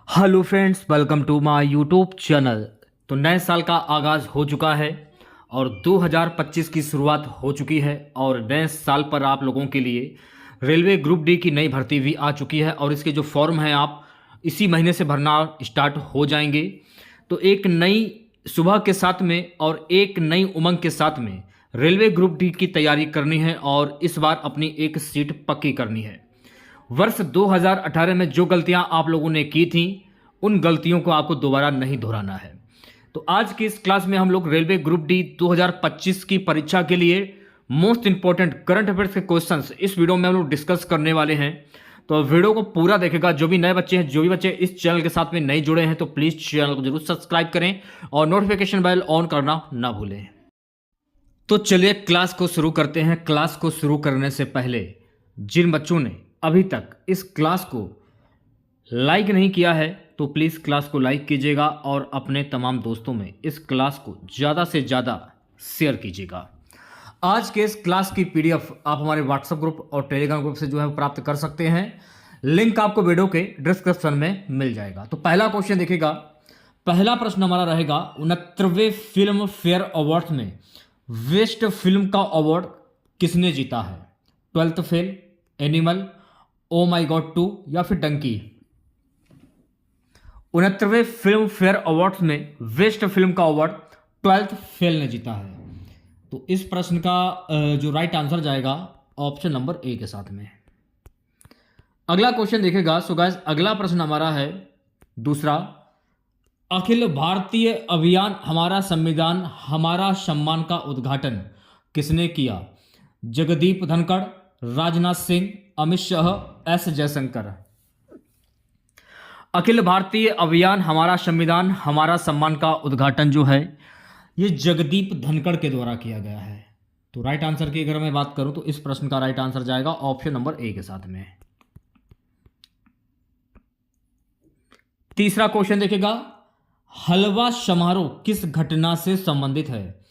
Hello friends, welcome to my YouTube channel. तो नए साल का आगाज़ हो चुका है और 2025 की शुरुआत हो चुकी है और नए साल पर आप लोगों के लिए रेलवे ग्रुप डी की नई भर्ती भी आ चुकी है और इसके जो फॉर्म हैं आप इसी महीने से भरना स्टार्ट हो जाएंगे। तो एक नई सुबह के साथ में और एक नई उमंग के साथ में रेलवे ग्रुप डी की तैयारी करनी है और इस बार अपनी एक सीट पक्की करनी है। वर्ष 2018 में जो गलतियां आप लोगों ने की थी उन गलतियों को आपको दोबारा नहीं दोहराना है। तो आज की इस क्लास में हम लोग रेलवे ग्रुप डी 2025 की परीक्षा के लिए मोस्ट इंपॉर्टेंट करंट अफेयर्स के क्वेश्चंस इस वीडियो में हम लोग डिस्कस करने वाले हैं। तो वीडियो को पूरा देखेगा। जो भी नए बच्चे हैं, जो भी बच्चे इस चैनल के साथ में नहीं जुड़े हैं, तो प्लीज़ चैनल को जरूर सब्सक्राइब करें और नोटिफिकेशन बेल ऑन करना ना भूलें। तो चलिए क्लास को शुरू करते हैं। क्लास को शुरू करने से पहले जिन बच्चों ने अभी तक इस क्लास को लाइक नहीं किया है तो प्लीज़ क्लास को लाइक कीजिएगा और अपने तमाम दोस्तों में इस क्लास को ज़्यादा से ज़्यादा शेयर कीजिएगा। आज के इस क्लास की पीडीएफ आप हमारे व्हाट्सएप ग्रुप और टेलीग्राम ग्रुप से जो है प्राप्त कर सकते हैं। लिंक आपको वीडियो के डिस्क्रिप्शन में मिल जाएगा। तो पहला क्वेश्चन देखिएगा। पहला प्रश्न हमारा रहेगा 69वें फिल्म फेयर अवार्ड में बेस्ट फिल्म का अवार्ड किसने जीता है? 12th फेल, एनिमल, ओ माई गॉड 2 या फिर डंकी। 69वें फिल्म फेयर अवार्ड्स में बेस्ट फिल्म का अवार्ड 12th फेल ने जीता है। तो इस प्रश्न का जो राइट आंसर जाएगा ऑप्शन नंबर ए के साथ में। अगला क्वेश्चन देखेगा। सो गाइस, अगला प्रश्न हमारा है दूसरा, अखिल भारतीय अभियान हमारा संविधान हमारा सम्मान का उद्घाटन किसने किया? जगदीप धनखड़, राजनाथ सिंह, अमित शाह, एस जयशंकर। अखिल भारतीय अभियान हमारा संविधान हमारा सम्मान का उद्घाटन जो है ये जगदीप धनखड़ के द्वारा किया गया है। तो राइट आंसर की अगर मैं बात करूं तो इस प्रश्न का राइट आंसर जाएगा ऑप्शन नंबर ए के साथ में। तीसरा क्वेश्चन देखेगा। हलवा समारोह किस घटना से संबंधित है?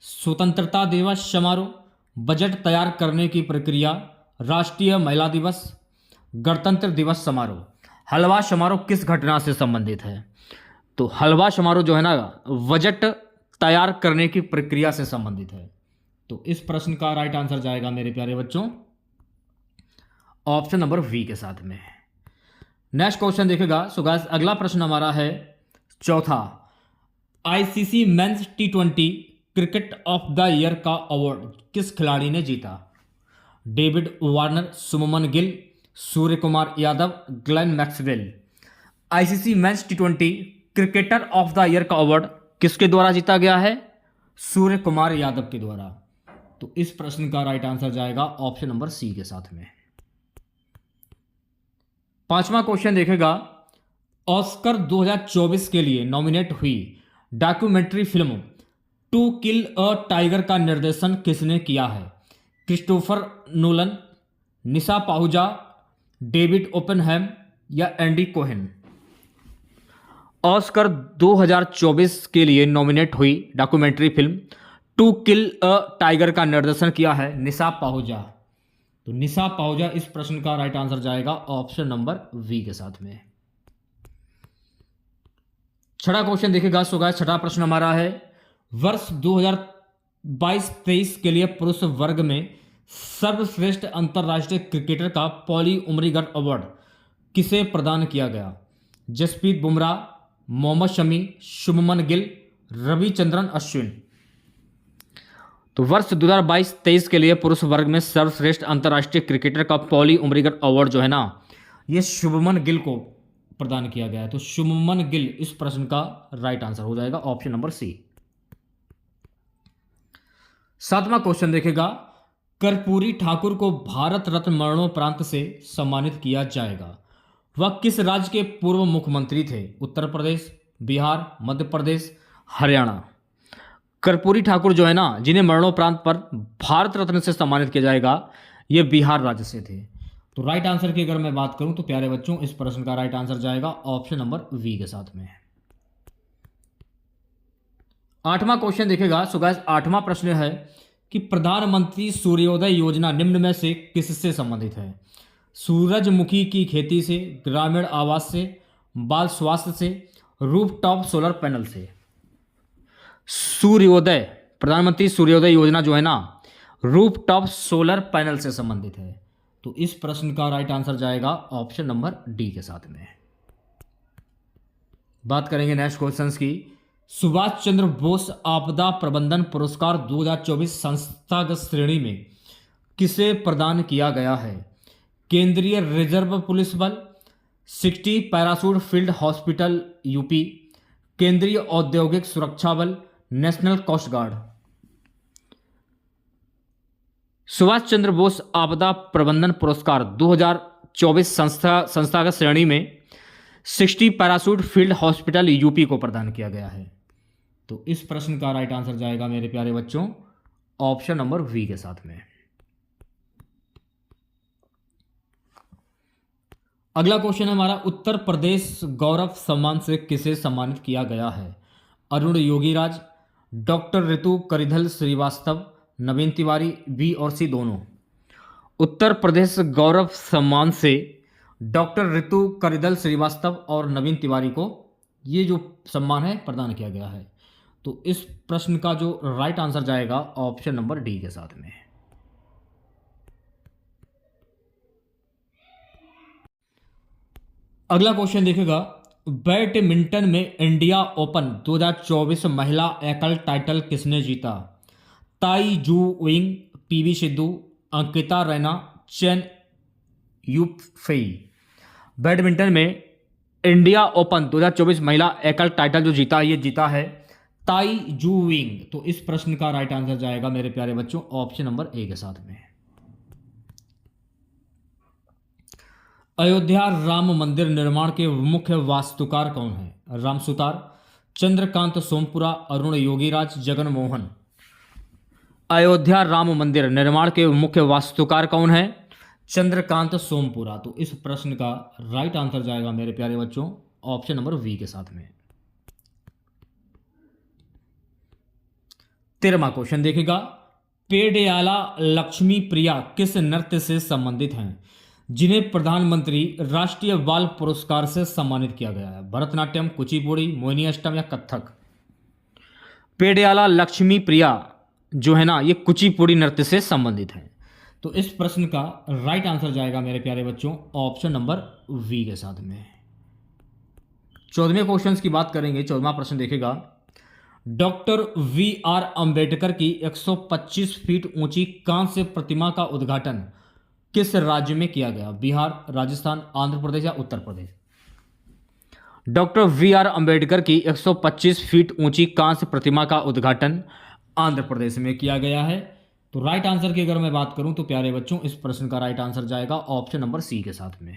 स्वतंत्रता दिवस समारोह, बजट तैयार करने की प्रक्रिया, राष्ट्रीय महिला दिवस, गणतंत्र दिवस समारोह। हलवा समारोह किस घटना से संबंधित है? तो हलवा समारोह जो है ना बजट तैयार करने की प्रक्रिया से संबंधित है। तो इस प्रश्न का राइट आंसर जाएगा मेरे प्यारे बच्चों ऑप्शन नंबर बी के साथ में। नेक्स्ट क्वेश्चन देखेगा। सो गाइस, अगला प्रश्न हमारा है चौथा, ICC men's T20 cricket of the year का अवार्ड किस खिलाड़ी ने जीता? David Warner, Suman Gill, Surya Kumar Yadav, Glenn Maxwell. ICC men's T20 cricketer of the year का अवार्ड किसके द्वारा जीता गया है? सूर्य कुमार यादव के द्वारा। तो इस प्रश्न का राइट आंसर जाएगा ऑप्शन नंबर सी के साथ में। पांचवा क्वेश्चन देखेगा। ऑस्कर 2024 के लिए नॉमिनेट हुई documentary film to kill a tiger का निर्देशन किसने किया है? Christopher Nolan, Nisha Pahuja, David Oppenheim या एंडी कोहेन। ऑस्कर 2024 के लिए नॉमिनेट हुई documentary film to kill a tiger का निर्देशन किया है निशा पाहुजा। तो निशा पाहुजा इस प्रश्न का राइट आंसर जाएगा ऑप्शन नंबर वी के साथ में। छठा क्वेश्चन देखेगा। सो गाइस, छठा प्रश्न हमारा है वर्ष 2022-23 के लिए पुरुष वर्ग में सर्वश्रेष्ठ अंतरराष्ट्रीय क्रिकेटर का पॉली उमरीगर अवार्ड किसे प्रदान किया गया? जसप्रीत बुमराह, मोहम्मद शमी, शुभमन गिल, रविचंद्रन अश्विन। तो वर्ष 2022-23 के लिए पुरुष वर्ग में सर्वश्रेष्ठ अंतरराष्ट्रीय क्रिकेटर का पॉली उमरीगर अवार्ड जो है ना ये शुभमन गिल को प्रदान किया गया है। तो शुभमन गिल इस प्रश्न का राइट आंसर हो जाएगा ऑप्शन नंबर सी। सातवां क्वेश्चन देखेगा। कर्पूरी ठाकुर को भारत रत्न मरणोपरांत से सम्मानित किया जाएगा। वह किस राज्य के पूर्व मुख्यमंत्री थे? उत्तर प्रदेश, बिहार, मध्य प्रदेश, हरियाणा। कर्पूरी ठाकुर जो है ना जिन्हें मरणोपरांत पर भारत रत्न से सम्मानित किया जाएगा ये बिहार राज्य से थे। तो राइट आंसर की अगर मैं बात करूं तो प्यारे बच्चों इस प्रश्न का राइट आंसर जाएगा ऑप्शन नंबर वी के साथ में। आठवां क्वेश्चन देखेगा। सो गाइस, आठवां प्रश्न है कि प्रधानमंत्री सूर्योदय योजना निम्न में से किससे संबंधित है? सूरजमुखी की खेती से, ग्रामीण आवास से, बाल स्वास्थ्य से, रूफटॉप सोलर पैनल से। सूर्योदय, प्रधानमंत्री सूर्योदय योजना जो है ना, रूफटॉप सोलर पैनल से संबंधित है। तो इस प्रश्न का राइट आंसर जाएगा ऑप्शन नंबर डी के साथ में। बात करेंगे नेक्स्ट क्वेश्चंस की। सुभाष चंद्र बोस आपदा प्रबंधन पुरस्कार 2024 संस्थागत श्रेणी में किसे प्रदान किया गया है? केंद्रीय रिजर्व पुलिस बल, 60 पैराशूट फील्ड हॉस्पिटल यूपी, केंद्रीय औद्योगिक सुरक्षा बल, national coast guard. Subhash Chandra Bose आपदा प्रबंधन पुरस्कार 2024 संस्थागत श्रेणी में 60 पैराशूट फील्ड हॉस्पिटल यूपी को प्रदान किया गया है। तो इस प्रश्न का राइट आंसर जाएगा मेरे प्यारे बच्चों ऑप्शन नंबर वी के साथ में। अगला क्वेश्चन है हमारा, उत्तर प्रदेश गौरव सम्मान से किसे सम्मानित किया गया है? अरुण योगीराज, डॉक्टर ऋतु करिधल श्रीवास्तव, नवीन तिवारी, बी और सी दोनों। उत्तर प्रदेश गौरव सम्मान से डॉक्टर ऋतु करिधल श्रीवास्तव और नवीन तिवारी को ये जो सम्मान है प्रदान किया गया है। तो इस प्रश्न का जो राइट आंसर जाएगा ऑप्शन नंबर डी के साथ में। अगला क्वेश्चन देखिएगा, बैडमिंटन में इंडिया ओपन 2024 महिला एकल टाइटल किसने जीता? ताई जू wing, PV Sindhu, Ankita Raina, chain Yufei. Badminton में इंडिया ओपन 2024 महिला एकल टाइटल जो जीता, ये जीता है ताई जू विंग। तो इस प्रश्न का राइट आंसर जाएगा मेरे प्यारे बच्चों ऑप्शन नंबर ए के साथ में। अयोध्या राम मंदिर निर्माण के मुख्य वास्तुकार कौन है? राम सुतार, चंद्रकांत सोमपुरा, अरुण योगीराज, जगन मोहन। अयोध्या राम मंदिर निर्माण के मुख्य वास्तुकार कौन है? चंद्रकांत सोमपुरा। तो इस प्रश्न का राइट आंसर जाएगा मेरे प्यारे बच्चों ऑप्शन नंबर वी के साथ में। 13वां क्वेश्चन देखिएगा, पेडियाला लक्ष्मी प्रिया किस नृत्य से संबंधित हैं जिन्हें प्रधानमंत्री राष्ट्रीय बाल पुरस्कार से सम्मानित किया गया है? भरतनाट्यम, कुचिपुड़ी, मोहिनी अष्टम या कथक। पेडियाला लक्ष्मी प्रिया जो है ना, ये कुचिपुड़ी नृत्य से संबंधित है। तो इस प्रश्न का राइट आंसर जाएगा मेरे प्यारे बच्चों ऑप्शन नंबर वी के साथ में। 14वें क्वेश्चन की बात करेंगे। 14वां प्रश्न देखेगा, डॉक्टर वी.आर. अंबेडकर की 125 फीट ऊंची कांस्य प्रतिमा का उद्घाटन किस राज्य में किया गया? बिहार, राजस्थान, आंध्र प्रदेश या उत्तर प्रदेश। Doctor V R. अंबेडकर की 125 फीट ऊंची कांस्य प्रतिमा का उद्घाटन आंध्र प्रदेश में किया गया है। तो राइट आंसर की अगर मैं बात करूं तो प्यारे बच्चों इस प्रश्न का राइट आंसर जाएगा ऑप्शन नंबर सी के साथ में।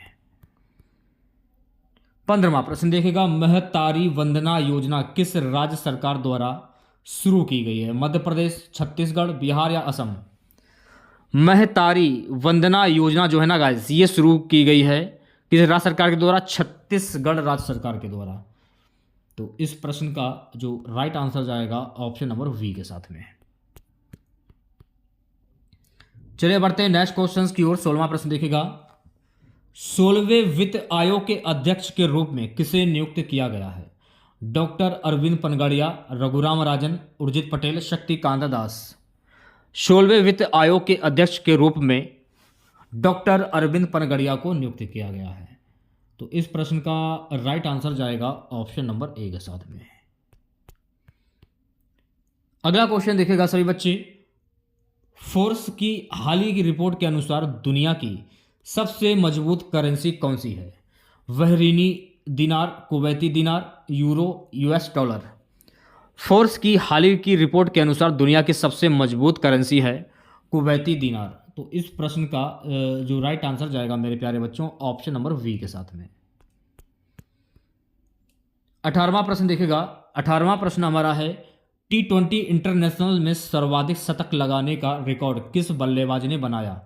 15वां प्रश्न देखेगा, महतारी वंदना योजना किस राज्य सरकार द्वारा शुरू की गई है? मध्य प्रदेश, छत्तीसगढ़, बिहार या असम। महतारी वंदना योजना जो है ना गाइस, ये शुरू की गई है किस राज्य सरकार के द्वारा? छत्तीसगढ़ राज्य सरकार के द्वारा। तो इस प्रश्न का जो राइट आंसर जाएगा ऑप्शन नंबर वी के साथ में। चलिए बढ़ते हैं नेक्स्ट क्वेश्चन की ओर। 16वां प्रश्न देखिएगा, 16वें वित्त आयोग के अध्यक्ष के रूप में किसे नियुक्त किया गया है? डॉक्टर अरविंद पनगड़िया, रघुराम राजन, उर्जित पटेल, शक्तिकांत दास। 16वें वित्त आयोग के अध्यक्ष के रूप में डॉक्टर अरविंद पनगड़िया को नियुक्त किया गया है। तो इस प्रश्न का राइट आंसर जाएगा ऑप्शन नंबर ए के साथ में। अगला क्वेश्चन देखिएगा सभी बच्चे, फोर्स की हाल ही की रिपोर्ट के अनुसार दुनिया की सबसे मजबूत करेंसी कौन सी है? बहरीनी दिनार, कुवैती दिनार, यूरो, यूएस डॉलर। फोर्स की हाल ही की रिपोर्ट के अनुसार दुनिया की सबसे मजबूत करेंसी है कुवैती दिनार। तो इस प्रश्न का जो राइट आंसर जाएगा मेरे प्यारे बच्चों ऑप्शन नंबर वी के साथ में। 18वां प्रश्न देखेगा। 18वां प्रश्न हमारा है, T20 इंटरनेशनल में सर्वाधिक शतक लगाने का रिकॉर्ड किस बल्लेबाज ने बनाया?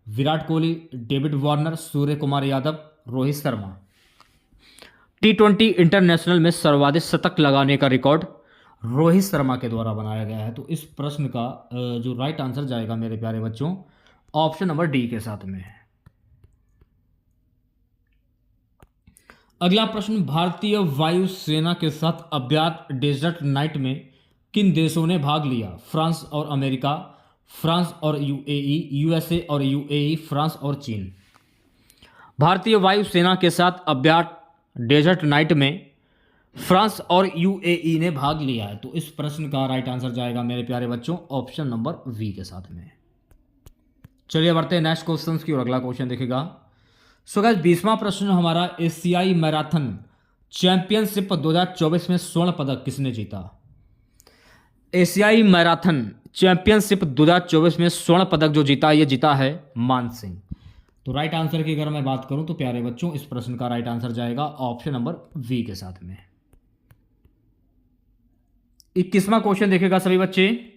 Virat Kohli, David Warner, Surya Kumar Yadav, Rohit Sharma. T20 international में सर्वाधिक शतक लगाने का रिकॉर्ड रोहित शर्मा के द्वारा बनाया गया है। तो इस प्रश्न का जो राइट आंसर जाएगा मेरे प्यारे बच्चों ऑप्शन नंबर डी के साथ में। अगला प्रश्न, भारतीय वायुसेना के साथ अभ्यास डेजर्ट नाइट में किन देशों ने भाग लिया? फ्रांस और अमेरिका, फ्रांस और यूएई, यूएसए और यूएई, फ्रांस और चीन। भारतीय वायुसेना के साथ अभ्यास डेजर्ट नाइट में फ्रांस और यूएई ने भाग लिया है। तो इस प्रश्न का राइट आंसर जाएगा मेरे प्यारे बच्चों ऑप्शन नंबर वी के साथ में। चलिए बढ़ते हैं नेक्स्ट क्वेश्चन की और अगला क्वेश्चन देखेगा। सो गाइस 20वां प्रश्न हमारा, एशियाई मैराथन चैंपियनशिप 2024 में स्वर्ण पदक किसने जीता? एशियाई मैराथन चैंपियनशिप 2024 में स्वर्ण पदक जो जीता, ये जीता है मान सिंह। तो राइट आंसर की अगर मैं बात करूं तो प्यारे बच्चों इस प्रश्न का राइट आंसर जाएगा ऑप्शन नंबर वी के साथ में। 21वां क्वेश्चन देखेगा सभी बच्चे।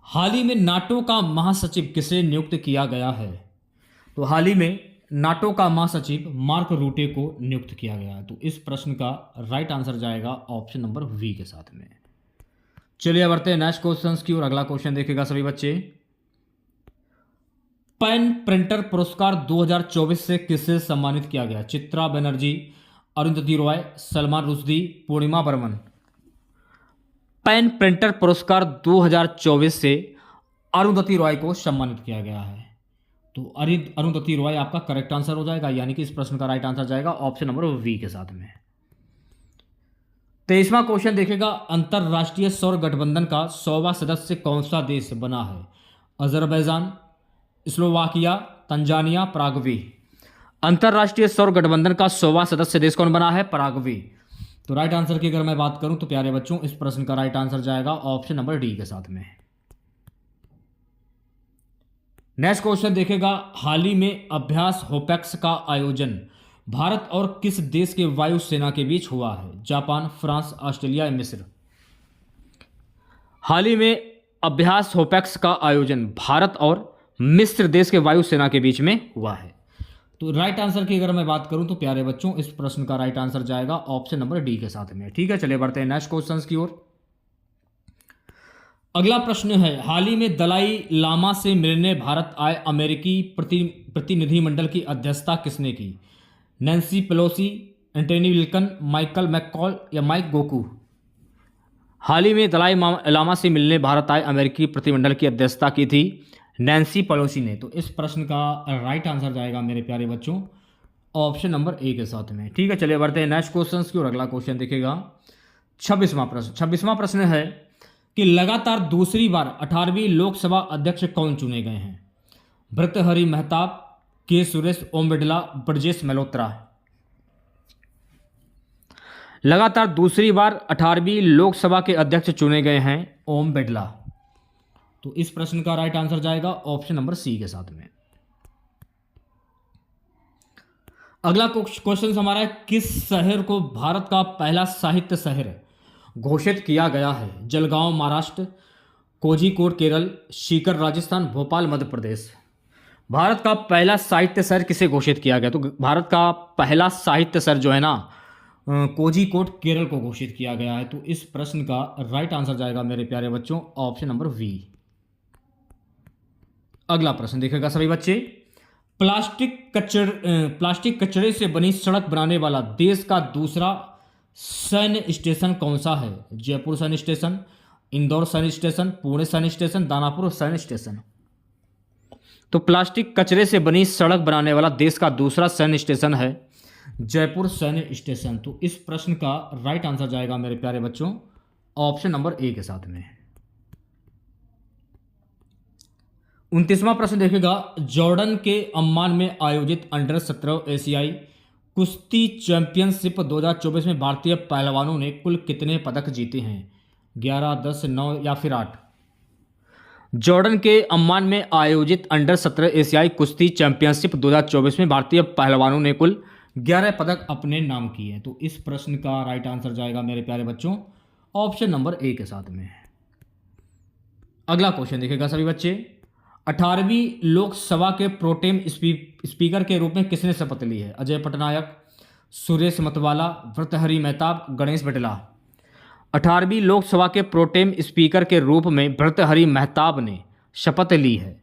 हाल ही में नाटो का महासचिव किसे नियुक्त किया गया है? तो हाल ही में नाटो का महासचिव मार्क रूटे को नियुक्त किया गया है। तो इस प्रश्न का राइट आंसर जाएगा ऑप्शन नंबर वी के साथ में। चलिए बढ़ते हैं नेक्स्ट क्वेश्चन की और अगला क्वेश्चन देखेगा सभी बच्चे। पेन प्रिंटर पुरस्कार 2024 से किसे सम्मानित किया गया? चित्रा बनर्जी, अरुंधति रॉय, सलमान रुश्दी, पूर्णिमा बर्मन। पेन प्रिंटर पुरस्कार 2024 से अरुंधति रॉय को सम्मानित किया गया है। तो अरुंधति रॉय आपका करेक्ट आंसर हो जाएगा, यानी कि इस प्रश्न का राइट आंसर जाएगा ऑप्शन नंबर वी के साथ में। 23वां क्वेश्चन देखेगा, अंतरराष्ट्रीय सौर गठबंधन का 100वां सदस्य कौन सा देश बना है? Azerbaijan, Slovakia, Tanzania, Paraguay. अंतरराष्ट्रीय सौर गठबंधन का 100वां सदस्य देश कौन बना है? पराग्वे। तो राइट आंसर की अगर मैं बात करूं तो प्यारे बच्चों इस प्रश्न का राइट आंसर जाएगा ऑप्शन नंबर डी के साथ में। नेक्स्ट क्वेश्चन देखेगा, हाल ही में अभ्यास होपेक्स का आयोजन भारत और किस देश के वायुसेना के बीच हुआ है? जापान, फ्रांस, ऑस्ट्रेलिया या मिस्र। हाल ही में अभ्यास होपेक्स का आयोजन भारत और मिस्र देश के वायुसेना के बीच में हुआ है। तो राइट आंसर की अगर मैं बात करूं तो प्यारे बच्चों इस प्रश्न का राइट आंसर जाएगा ऑप्शन नंबर डी के साथ में। ठीक है, चलिए बढ़ते हैं नेक्स्ट क्वेश्चन की ओर। अगला प्रश्न है, हाल ही में दलाई लामा से मिलने भारत आए अमेरिकी प्रतिनिधिमंडल की अध्यक्षता किसने की? Nancy Pelosi, Antony Wilkin, Michael McCaul या माइक गोकू। हाल ही में दलाई लामा से मिलने भारत आए अमेरिकी प्रतिनिधिमंडल की अध्यक्षता की थी नैन्सी पेलोसी ने। तो इस प्रश्न का राइट आंसर जाएगा मेरे प्यारे बच्चों ऑप्शन नंबर ए के साथ में। ठीक है, चलिए बढ़ते हैं नेक्स्ट क्वेश्चन की और अगला क्वेश्चन देखेगा 26वां प्रश्न है कि लगातार दूसरी बार 18वीं लोकसभा अध्यक्ष कौन चुने गए हैं? भर्तृहरि महताब, के सुरेश, ओम बिड़ला, ब्रजेश मेहरोत्रा। लगातार दूसरी बार 18वीं लोकसभा के अध्यक्ष चुने गए हैं ओम बिड़ला। तो इस प्रश्न का राइट आंसर जाएगा ऑप्शन नंबर सी के साथ में। अगला क्वेश्चन हमारा है, किस शहर को भारत का पहला साहित्य शहर घोषित किया गया है? जलगांव महाराष्ट्र, कोझिकोड केरल, सीकर राजस्थान, भोपाल मध्य प्रदेश। भारत का पहला साहित्य शहर किसे घोषित किया गया? तो भारत का पहला साहित्य शहर जो है ना कोझिकोड केरल को घोषित किया गया है। तो इस प्रश्न का राइट आंसर जाएगा मेरे प्यारे बच्चों ऑप्शन नंबर वी। अगला प्रश्न देखेगा सभी बच्चे, प्लास्टिक कचरे से बनी सड़क बनाने वाला देश का दूसरा सैन्य स्टेशन कौन सा है? जयपुर सैन्य स्टेशन, इंदौर सैन्य स्टेशन, पुणे सैन्य स्टेशन, दानापुर सैन्य स्टेशन। तो प्लास्टिक कचरे से बनी सड़क बनाने वाला देश का दूसरा सैन्य स्टेशन है जयपुर सैन्य स्टेशन। तो इस प्रश्न का राइट आंसर जाएगा मेरे प्यारे बच्चों ऑप्शन नंबर ए के साथ में। 29वां प्रश्न देखेगा, जॉर्डन के अम्मान में आयोजित अंडर 17 एशियाई कुश्ती चैंपियनशिप 2024 में भारतीय पहलवानों ने कुल कितने पदक जीते हैं? 11, 10, 9 या फिर 8। जॉर्डन के अम्मान में आयोजित अंडर 17 एशियाई कुश्ती चैंपियनशिप 2024 में भारतीय पहलवानों ने कुल 11 पदक अपने नाम किए हैं। तो इस प्रश्न का राइट आंसर जाएगा मेरे प्यारे बच्चों ऑप्शन नंबर ए के साथ में। अगला क्वेश्चन देखेगा सभी बच्चे, 18वीं लोकसभा के प्रोटेम स्पीकर के रूप में किसने शपथ ली है? अजय पटनायक, सुरेश मतवाला, भर्तृहरि महताब, गणेश बिड़ला। 18वीं लोकसभा के प्रोटेम स्पीकर के रूप में भर्तृहरि महताब ने शपथ ली है।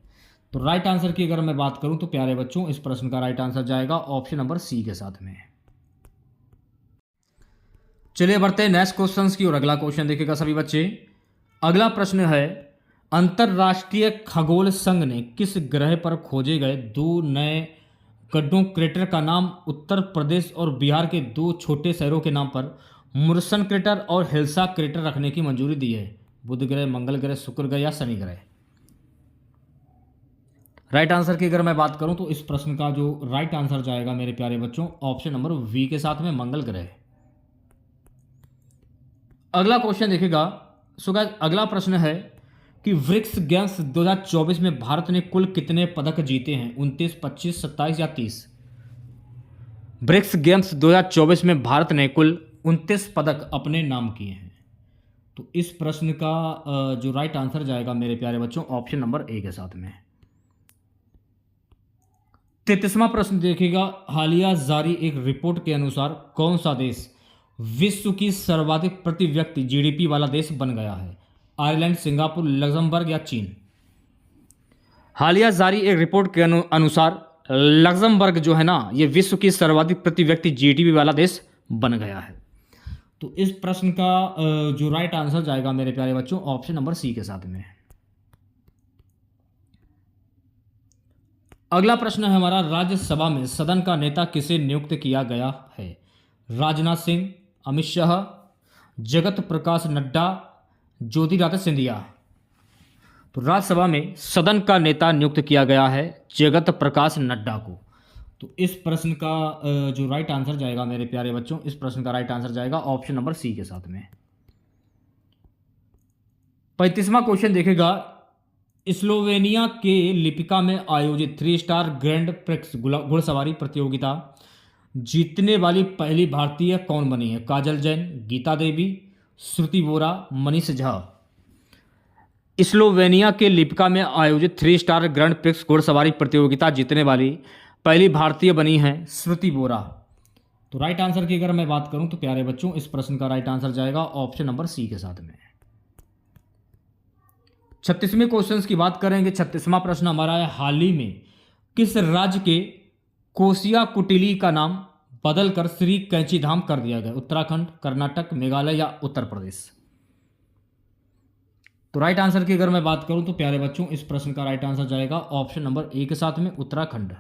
तो राइट आंसर की अगर मैं बात करूं तो प्यारे बच्चों इस प्रश्न का राइट आंसर जाएगा ऑप्शन नंबर सी के साथ में। चलिए बढ़ते हैं नेक्स्ट क्वेश्चंस की और अगला क्वेश्चन देखिएगा सभी बच्चे। अगला प्रश्न है, अंतरराष्ट्रीय खगोल संघ ने किस ग्रह पर खोजे गए 2 नए गड्ढों क्रेटर का नाम उत्तर प्रदेश और बिहार के 2 छोटे शहरों के नाम पर मुर्सन क्रेटर और हिल्सा क्रेटर रखने की मंजूरी दी है? बुध ग्रह, मंगल ग्रह, शुक्र ग्रह या शनि ग्रह? राइट आंसर की अगर मैं बात करूं तो इस प्रश्न का जो राइट आंसर जाएगा मेरे प्यारे बच्चों ऑप्शन नंबर वी के साथ में, मंगल ग्रह। अगला क्वेश्चन देखिएगा। सो गाइस अगला प्रश्न है कि ब्रिक्स गेम्स 2024 में भारत ने कुल कितने पदक जीते हैं? 29, 25, 27 या 30? ब्रिक्स गेम्स 2024 में भारत ने कुल 29 पदक अपने नाम किए हैं। तो इस प्रश्न का जो राइट आंसर जाएगा मेरे प्यारे बच्चों ऑप्शन नंबर ए के साथ में। 33वां प्रश्न देखिएगा। हालिया जारी एक रिपोर्ट के अनुसार कौन सा देश विश्व की सर्वाधिक प्रति व्यक्ति जीडीपी वाला देश बन गया है? आयरलैंड, सिंगापुर, लग्जमबर्ग या चीन? हालिया जारी एक रिपोर्ट के अनुसार लग्जमबर्ग जो है ना ये विश्व की सर्वाधिक प्रति व्यक्ति जीडीपी वाला देश बन गया है। तो इस प्रश्न का जो राइट आंसर जाएगा मेरे प्यारे बच्चों ऑप्शन नंबर सी के साथ में। अगला प्रश्न है हमारा, राज्यसभा में सदन का नेता किसे नियुक्त किया गया है? राजनाथ सिंह, अमित शाह, जगत प्रकाश नड्डा, ज्योतिरादित्य सिंधिया? तो राज्यसभा में सदन का नेता नियुक्त किया गया है जगत प्रकाश नड्डा को। तो इस प्रश्न का जो राइट आंसर जाएगा मेरे प्यारे बच्चों इस प्रश्न का राइट आंसर जाएगा ऑप्शन नंबर सी के साथ में। 35वां क्वेश्चन देखेगा। स्लोवेनिया के लिपिका में आयोजित 3 स्टार ग्रैंड प्रिक्स घुड़सवारी प्रतियोगिता जीतने वाली पहली भारतीय कौन बनी है? काजल जैन, गीता देवी, श्रुति बोरा, मनीष झा? स्लोवेनिया के लिपिका में आयोजित 3 स्टार ग्रैंड प्रिक्स घुड़सवारी प्रतियोगिता जीतने वाली पहली भारतीय बनी है श्रुति बोरा। तो राइट आंसर की अगर मैं बात करूं तो प्यारे बच्चों इस प्रश्न का राइट आंसर जाएगा ऑप्शन नंबर सी के साथ में। 36वें क्वेश्चन की बात करेंगे। 36वां प्रश्न हमारा है, हाल ही में किस राज्य के कोसिया कुटिली का नाम बदलकर श्री कैंची धाम कर दिया गया? उत्तराखंड, कर्नाटक, मेघालय या उत्तर प्रदेश? तो राइट आंसर की अगर मैं बात करूं तो प्यारे बच्चों इस प्रश्न का राइट आंसर जाएगा ऑप्शन नंबर ए के साथ में, उत्तराखंड।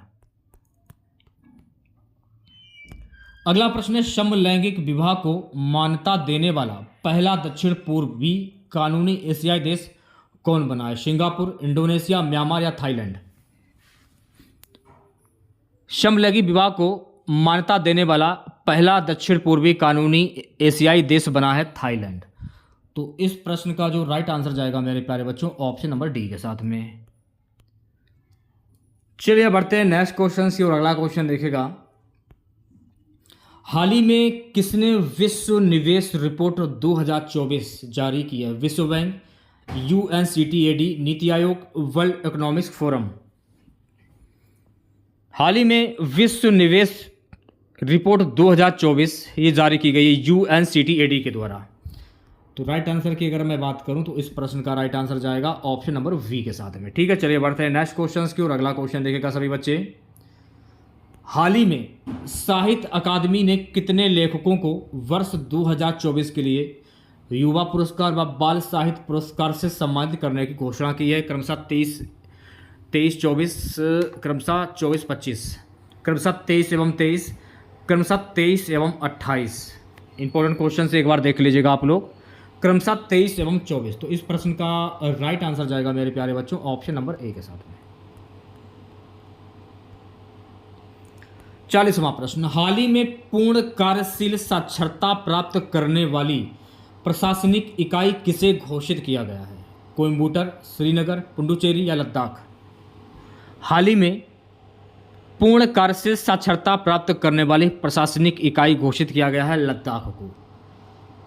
अगला प्रश्न है, समलैंगिक विवाह को मान्यता देने वाला पहला दक्षिण पूर्वी कानूनी एशियाई देश कौन बना है? सिंगापुर, इंडोनेशिया, म्यांमार या थाईलैंड? समलैंगिक विवाह को मान्यता देने वाला पहला दक्षिण पूर्वी कानूनी एशियाई देश बना है थाईलैंड। तो इस प्रश्न का जो राइट आंसर जाएगा मेरे प्यारे बच्चों ऑप्शन नंबर डी के साथ में। चलिए बढ़ते हैं नेक्स्ट क्वेश्चन की और अगला क्वेश्चन देखेगा। हाल ही में किसने विश्व निवेश रिपोर्ट 2024 जारी की है? विश्व bank, UNCTAD, NITI Aayog, world economic forum? हाल ही में विश्व निवेश रिपोर्ट 2024 ये जारी की गई है UNCTAD के द्वारा। तो राइट आंसर की अगर मैं बात करूं तो इस प्रश्न का राइट आंसर जाएगा ऑप्शन नंबर वी के साथ में। ठीक है, चलिए बढ़ते हैं नेक्स्ट क्वेश्चन की और अगला क्वेश्चन देखेगा सभी बच्चे। हाल ही में साहित्य अकादमी ने कितने लेखकों को वर्ष 2024 के लिए युवा पुरस्कार व बाल साहित्य पुरस्कार से सम्मानित करने की घोषणा की है? क्रमशः 23-24, क्रमशः 24-25, क्रमशः 23 एवं 23, क्रमशः 23 एवं 28। इंपॉर्टेंट क्वेश्चन से एक बार देख लीजिएगा आप लोग, क्रमशः 23 एवं 24। तो इस प्रश्न का राइट आंसर जाएगा मेरे प्यारे बच्चों ऑप्शन नंबर ए के साथ में। 40वां प्रश्न, हाल ही में पूर्ण कार्यशील साक्षरता प्राप्त करने वाली प्रशासनिक इकाई किसे घोषित किया गया है? कोयम्बटूर, श्रीनगर, पुडुचेरी या लद्दाख? हाल ही में पूर्ण कार्यशील साक्षरता प्राप्त करने वाली प्रशासनिक इकाई घोषित किया गया है लद्दाख को।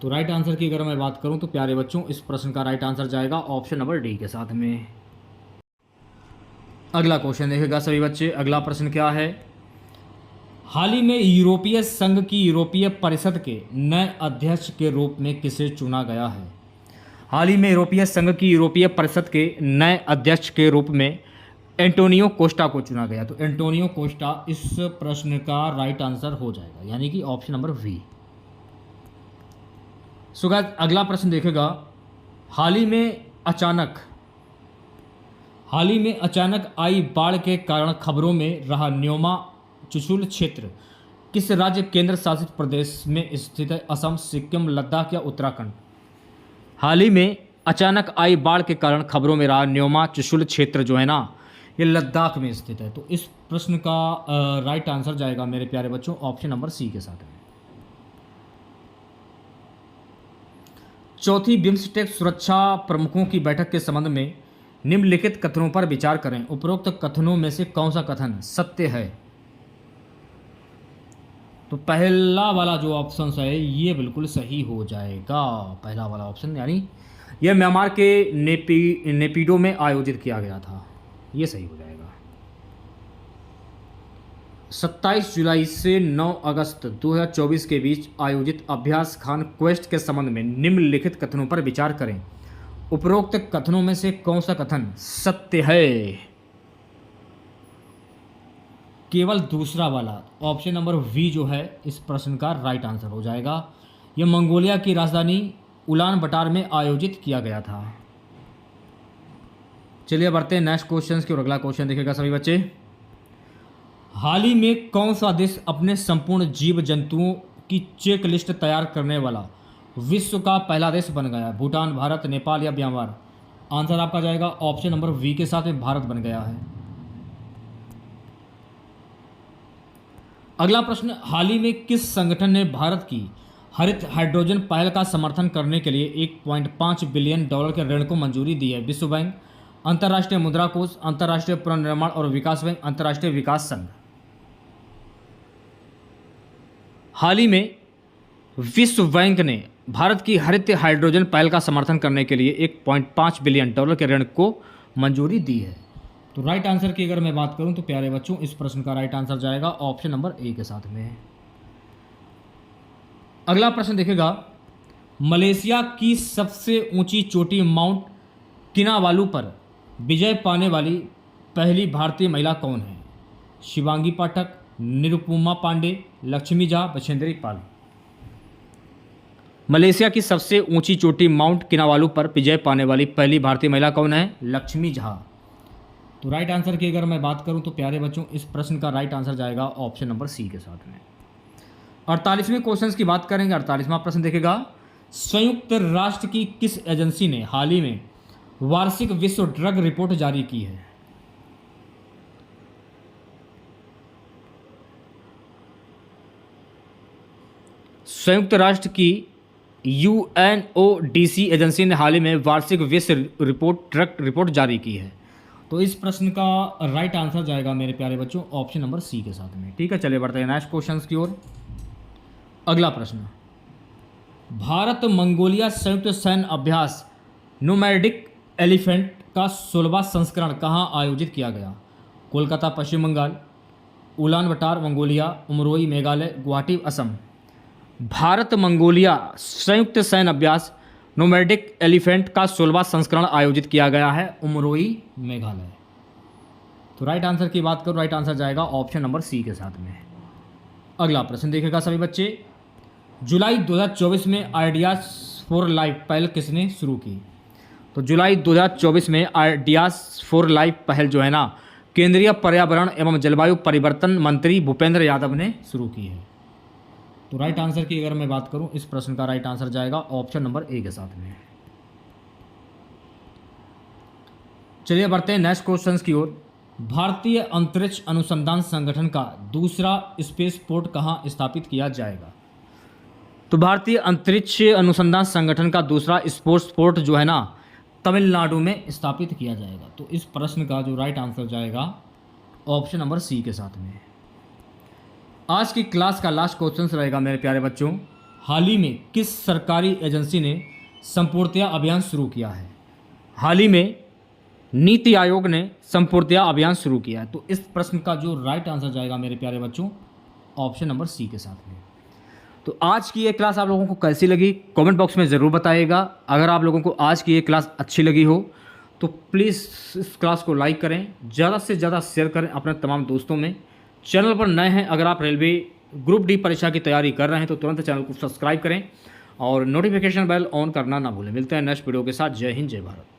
तो राइट आंसर की अगर मैं बात करूं तो प्यारे बच्चों इस प्रश्न का राइट आंसर जाएगा ऑप्शन नंबर डी के साथ में। अगला क्वेश्चन देखेगा सभी बच्चे। अगला प्रश्न क्या है, हाल ही में यूरोपीय संघ की यूरोपीय परिषद के नए अध्यक्ष के रूप में किसे चुना गया है? हाल ही में यूरोपीय संघ की यूरोपीय परिषद के नए अध्यक्ष के रूप में एंटोनियो कोस्टा को चुना गया। तो एंटोनियो कोस्टा इस प्रश्न का राइट आंसर हो जाएगा, यानी कि option number B. So guys, अगला प्रश्न देखेगा, हाल ही में अचानक आई बाढ़ के कारण खबरों में रहा न्योमा चुशुल क्षेत्र किस राज्य केंद्र शासित प्रदेश में स्थित है? असम, सिक्किम, लद्दाख या उत्तराखंड? हाल ही में अचानक आई बाढ़ के कारण खबरों में रहा न्योमा चुशुल क्षेत्र जो है ना, ये लद्दाख में स्थित है। तो इस प्रश्न का राइट आंसर जाएगा मेरे प्यारे बच्चों ऑप्शन नंबर सी के साथ में। चौथी बिम्स्टेक सुरक्षा प्रमुखों की बैठक के संबंध में निम्नलिखित कथनों पर विचार करें। उपरोक्त कथनों में से कौन सा कथन सत्य है? तो पहला वाला जो ऑप्शन है ये बिल्कुल सही हो जाएगा। पहला वाला ऑप्शन, यानी यह म्यांमार के नेपिडो में आयोजित किया गया था, ये सही हो जाएगा। 27 जुलाई से 9 अगस्त 2024 के बीच आयोजित अभ्यास खान क्वेस्ट के संबंध में निम्नलिखित कथनों पर विचार करें। उपरोक्त कथनों में से कौन सा कथन सत्य है? केवल दूसरा वाला ऑप्शन नंबर वी जो है इस प्रश्न का राइट आंसर हो जाएगा। यह मंगोलिया की राजधानी उलान बटार में आयोजित किया गया था। चलिए बढ़ते हैं नेक्स्ट क्वेश्चन की ओर। अगला क्वेश्चन देखेगा सभी बच्चे, हाल ही में कौन सा देश अपने संपूर्ण जीव जंतुओं की चेक लिस्ट तैयार करने वाला विश्व का पहला देश बन गया? भूटान, भारत, नेपाल या म्यांमार? आंसर आपका जाएगा ऑप्शन नंबर वी के साथ में भारत बन गया है। अगला प्रश्न, हाल ही में किस संगठन ने भारत की हरित हाइड्रोजन पहल का समर्थन करने के लिए 1.5 बिलियन डॉलर के ऋण को मंजूरी दी है? विश्व बैंक, अंतर्राष्ट्रीय मुद्रा कोष, अंतर्राष्ट्रीय पुनर्निर्माण और विकास बैंक, अंतर्राष्ट्रीय विकास संघ? हाल ही में विश्व बैंक ने भारत की हरित हाइड्रोजन पहल का समर्थन करने के लिए 1.5 बिलियन डॉलर के ऋण को मंजूरी दी है। तो राइट आंसर की अगर मैं बात करूं तो प्यारे बच्चों इस प्रश्न का राइट आंसर जाएगा ऑप्शन नंबर ए के साथ में। अगला प्रश्न देखेगा, मलेशिया की सबसे ऊंची चोटी माउंट किनावालू पर विजय पाने वाली पहली भारतीय महिला कौन है? शिवांगी पाठक, निरुपमा पांडे, लक्ष्मी झा, बछेंद्री पाल? मलेशिया की सबसे ऊंची चोटी माउंट किनावालू पर विजय पाने वाली पहली भारतीय महिला कौन है? लक्ष्मी झा। तो राइट आंसर की अगर मैं बात करूं तो प्यारे बच्चों इस प्रश्न का राइट आंसर जाएगा ऑप्शन नंबर सी के साथ में। 48वें क्वेश्चन की बात करेंगे। 48वां प्रश्न देखेगा, संयुक्त राष्ट्र की किस एजेंसी ने हाल ही में वार्षिक विश्व ड्रग रिपोर्ट जारी की है? संयुक्त राष्ट्र की UNODC एजेंसी ने हाल ही में वार्षिक विश्व ड्रग रिपोर्ट जारी की है। तो इस प्रश्न का राइट आंसर जाएगा मेरे प्यारे बच्चों ऑप्शन नंबर सी के साथ में। ठीक है, चलिए बढ़ते हैं नेक्स्ट क्वेश्चन की ओर। अगला प्रश्न, भारत मंगोलिया संयुक्त सैन्य अभ्यास नोमैडिक एलिफेंट का 16वां संस्करण कहाँ आयोजित किया गया? Kolkata, Paschim Bengal, Ulaanbaatar, Mongolia, Umroi, Meghalaya, Guwahati, Assam? Bharat Mongolia संयुक्त सैन्य अभ्यास नोमैडिक एलिफेंट का 16वां संस्करण आयोजित किया गया है उमरोई, मेघालय। तो राइट आंसर की बात करूँ, राइट आंसर जाएगा ऑप्शन नंबर सी के साथ में। अगला प्रश्न देखेगा सभी बच्चे, जुलाई 2024 में आइडियाज फॉर लाइफ पहल किसने शुरू की? तो जुलाई 2024 में आइडियाज फॉर लाइफ पहल जो है ना, केंद्रीय पर्यावरण एवं जलवायु परिवर्तन मंत्री भूपेंद्र यादव ने शुरू की है। तो राइट आंसर की अगर मैं बात करूं इस प्रश्न का राइट आंसर जाएगा ऑप्शन नंबर ए के साथ में। चलिए बढ़ते हैं नेक्स्ट क्वेश्चन की ओर। भारतीय अंतरिक्ष अनुसंधान संगठन का दूसरा स्पेस पोर्ट कहां स्थापित किया जाएगा? तो भारतीय अंतरिक्ष अनुसंधान संगठन का दूसरा स्पेस पोर्ट जो है ना, तमिलनाडु में स्थापित किया जाएगा। तो इस प्रश्न का जो राइट आंसर जाएगा ऑप्शन नंबर सी के साथ में। आज की क्लास का लास्ट क्वेश्चन रहेगा मेरे प्यारे बच्चों, हाल ही में किस सरकारी एजेंसी ने संपूर्णतया अभियान शुरू किया है? हाल ही में नीति आयोग ने संपूर्णतया अभियान शुरू किया है। तो इस प्रश्न का जो राइट आंसर जाएगा मेरे प्यारे बच्चों ऑप्शन नंबर सी के साथ में। तो आज की ये क्लास आप लोगों को कैसी लगी कमेंट बॉक्स में ज़रूर बताइएगा। अगर आप लोगों को आज की ये क्लास अच्छी लगी हो तो प्लीज़ इस क्लास को लाइक करें, ज़्यादा से ज़्यादा शेयर करें अपने तमाम दोस्तों में। चैनल पर नए हैं, अगर आप रेलवे ग्रुप डी परीक्षा की तैयारी कर रहे हैं तो तुरंत चैनल को सब्सक्राइब करें और नोटिफिकेशन बेल ऑन करना ना भूलें। मिलते हैं नेक्स्ट वीडियो के साथ। जय हिंद, जय भारत।